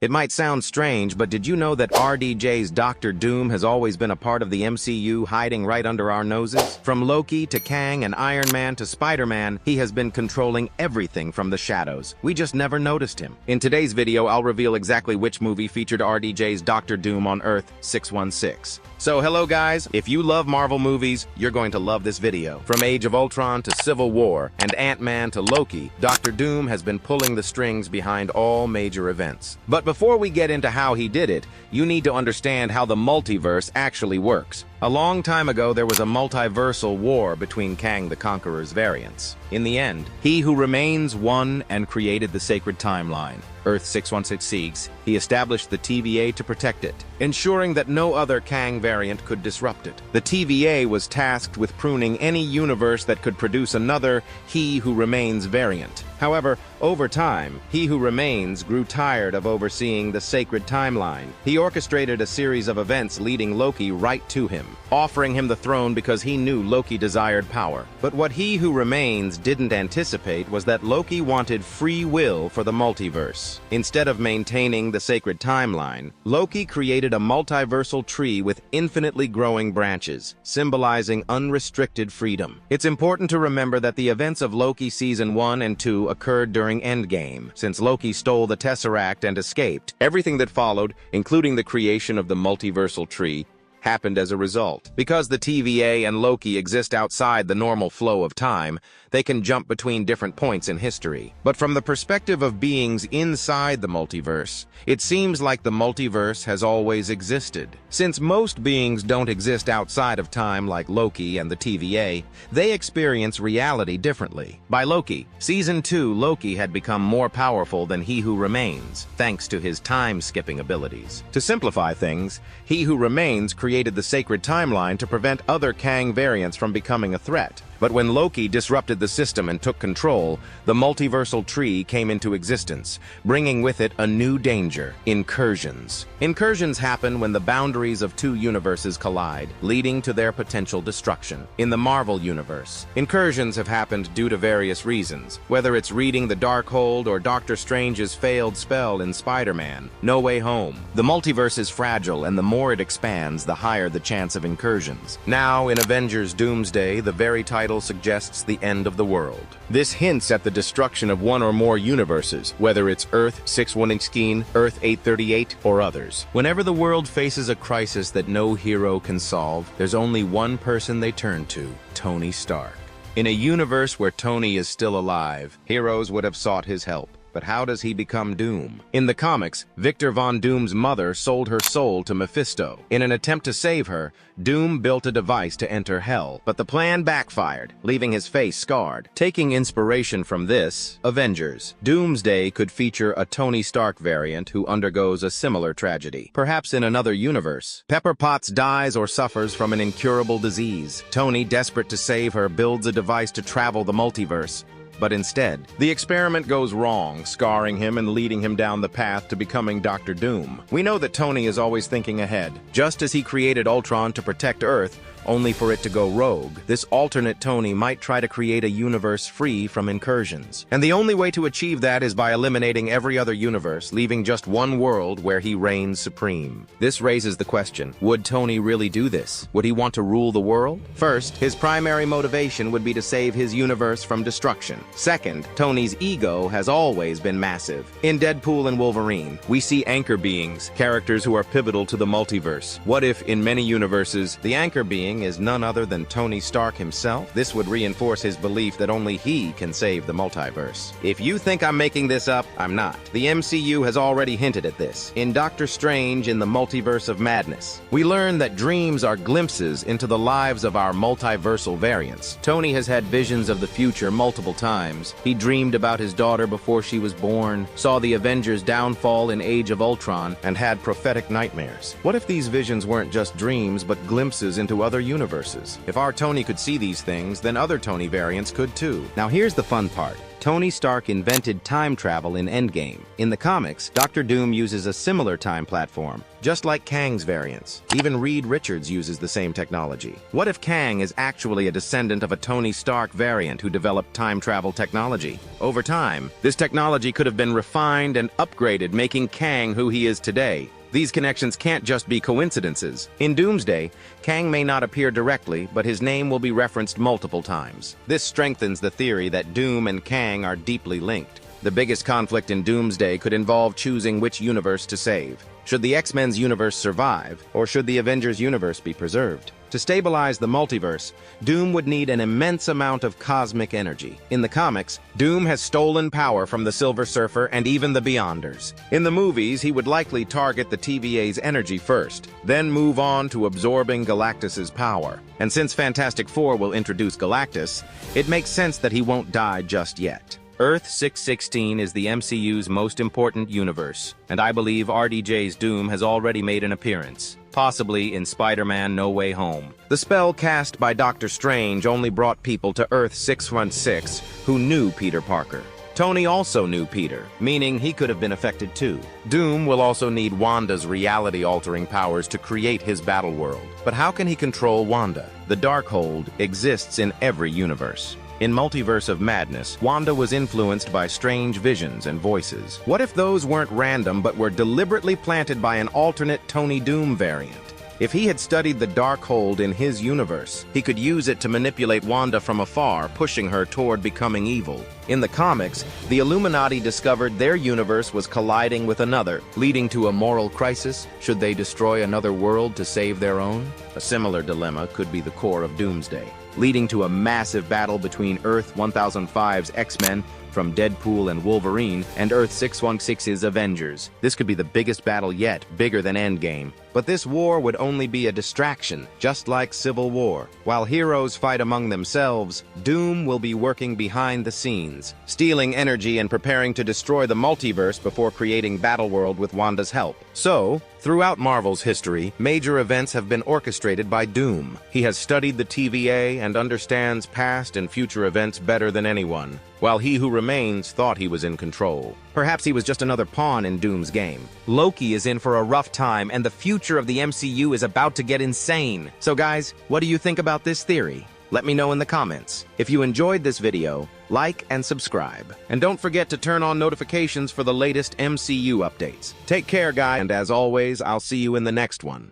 It might sound strange, but did you know that RDJ's Doctor Doom has always been a part of the MCU, hiding right under our noses? From Loki to Kang and Iron Man to Spider-Man, he has been controlling everything from the shadows. We just never noticed him. In today's video, I'll reveal exactly which movie featured RDJ's Doctor Doom on Earth 616. So hello guys, if you love Marvel movies, you're going to love this video. From Age of Ultron to Civil War and Ant-Man to Loki, Doctor Doom has been pulling the strings behind all major events. But before we get into how he did it, you need to understand how the multiverse actually works. A long time ago, there was a multiversal war between Kang the Conqueror's variants. In the end, He Who Remains won and created the sacred timeline, Earth 616. He established the TVA to protect it, ensuring that no other Kang variant could disrupt it. The TVA was tasked with pruning any universe that could produce another He Who Remains variant. However, over time, He Who Remains grew tired of overseeing the sacred timeline. He orchestrated a series of events leading Loki right to him, offering him the throne because he knew Loki desired power. But what He Who Remains didn't anticipate was that Loki wanted free will for the multiverse. Instead of maintaining the sacred timeline, Loki created a multiversal tree with infinitely growing branches, symbolizing unrestricted freedom. It's important to remember that the events of Loki Season 1 and 2 occurred during Endgame. Since Loki stole the Tesseract and escaped, everything that followed, including the creation of the multiversal tree, happened as a result. Because the TVA and Loki exist outside the normal flow of time, they can jump between different points in history. But from the perspective of beings inside the multiverse, it seems like the multiverse has always existed. Since most beings don't exist outside of time like Loki and the TVA, they experience reality differently. By Loki, Season 2, Loki had become more powerful than He Who Remains, thanks to his time-skipping abilities. To simplify things, He Who Remains created the sacred timeline to prevent other Kang variants from becoming a threat. But when Loki disrupted the system and took control, the multiversal tree came into existence, bringing with it a new danger: incursions. Incursions happen when the boundaries of two universes collide, leading to their potential destruction. In the Marvel universe, incursions have happened due to various reasons, whether it's reading the Darkhold or Doctor Strange's failed spell in Spider-Man: No Way Home. The multiverse is fragile, and the more it expands, the higher the chance of incursions. Now, in Avengers Doomsday, the very title suggests the end of the world. This hints at the destruction of one or more universes, whether it's Earth 616, Earth 838, or others. Whenever the world faces a crisis that no hero can solve, there's only one person they turn to: Tony Stark. In a universe where Tony is still alive, heroes would have sought his help. But how does he become Doom? In the comics, Victor Von Doom's mother sold her soul to Mephisto. In an attempt to save her, Doom built a device to enter Hell, but the plan backfired, leaving his face scarred. Taking inspiration from this, Avengers Doomsday could feature a Tony Stark variant who undergoes a similar tragedy. Perhaps in another universe, Pepper Potts dies or suffers from an incurable disease. Tony, desperate to save her, builds a device to travel the multiverse. But instead, the experiment goes wrong, scarring him and leading him down the path to becoming Doctor Doom. We know that Tony is always thinking ahead. Just as he created Ultron to protect Earth, only for it to go rogue, this alternate Tony might try to create a universe free from incursions. And the only way to achieve that is by eliminating every other universe, leaving just one world where he reigns supreme. This raises the question, would Tony really do this? Would he want to rule the world? First, his primary motivation would be to save his universe from destruction. Second, Tony's ego has always been massive. In Deadpool and Wolverine, we see anchor beings, characters who are pivotal to the multiverse. What if, in many universes, the anchor being is none other than Tony Stark himself? This would reinforce his belief that only he can save the multiverse. If you think I'm making this up, I'm not. The MCU has already hinted at this. In Doctor Strange in the Multiverse of Madness, we learn that dreams are glimpses into the lives of our multiversal variants. Tony has had visions of the future multiple times. He dreamed about his daughter before she was born, saw the Avengers' downfall in Age of Ultron, and had prophetic nightmares. What if these visions weren't just dreams, but glimpses into other other universes. If our Tony could see these things, then other Tony variants could too. Now here's the fun part. Tony Stark invented time travel in Endgame. In the comics, Dr. Doom uses a similar time platform, just like Kang's variants. Even Reed Richards uses the same technology. What if Kang is actually a descendant of a Tony Stark variant who developed time travel technology? Over time, this technology could have been refined and upgraded, making Kang who he is today. These connections can't just be coincidences. In Doomsday, Kang may not appear directly, but his name will be referenced multiple times. This strengthens the theory that Doom and Kang are deeply linked. The biggest conflict in Doomsday could involve choosing which universe to save. Should the X-Men's universe survive, or should the Avengers universe be preserved? To stabilize the multiverse, Doom would need an immense amount of cosmic energy. In the comics, Doom has stolen power from the Silver Surfer and even the Beyonders. In the movies, he would likely target the TVA's energy first, then move on to absorbing Galactus's power. And since Fantastic Four will introduce Galactus, it makes sense that he won't die just yet. Earth 616 is the MCU's most important universe, and I believe RDJ's Doom has already made an appearance, possibly in Spider-Man No Way Home. The spell cast by Doctor Strange only brought people to Earth 616 who knew Peter Parker. Tony also knew Peter, meaning he could have been affected too. Doom will also need Wanda's reality-altering powers to create his battle world. But how can he control Wanda? The Darkhold exists in every universe. In Multiverse of Madness, Wanda was influenced by strange visions and voices. What if those weren't random but were deliberately planted by an alternate Tony Doom variant? If he had studied the Darkhold in his universe, he could use it to manipulate Wanda from afar, pushing her toward becoming evil. In the comics, the Illuminati discovered their universe was colliding with another, leading to a moral crisis. Should they destroy another world to save their own? A similar dilemma could be the core of Doomsday, leading to a massive battle between Earth 1005's X-Men from Deadpool and Wolverine and Earth 616's Avengers. This could be the biggest battle yet, bigger than Endgame. But this war would only be a distraction, just like Civil War. While heroes fight among themselves, Doom will be working behind the scenes, stealing energy and preparing to destroy the multiverse before creating Battleworld with Wanda's help. So, throughout Marvel's history, major events have been orchestrated by Doom. He has studied the TVA and understands past and future events better than anyone, while he who remains thought he was in control. Perhaps he was just another pawn in Doom's game. Loki is in for a rough time, and the future of the MCU is about to get insane. So guys, what do you think about this theory? Let me know in the comments. If you enjoyed this video, like and subscribe. And don't forget to turn on notifications for the latest MCU updates. Take care, guys, and as always, I'll see you in the next one.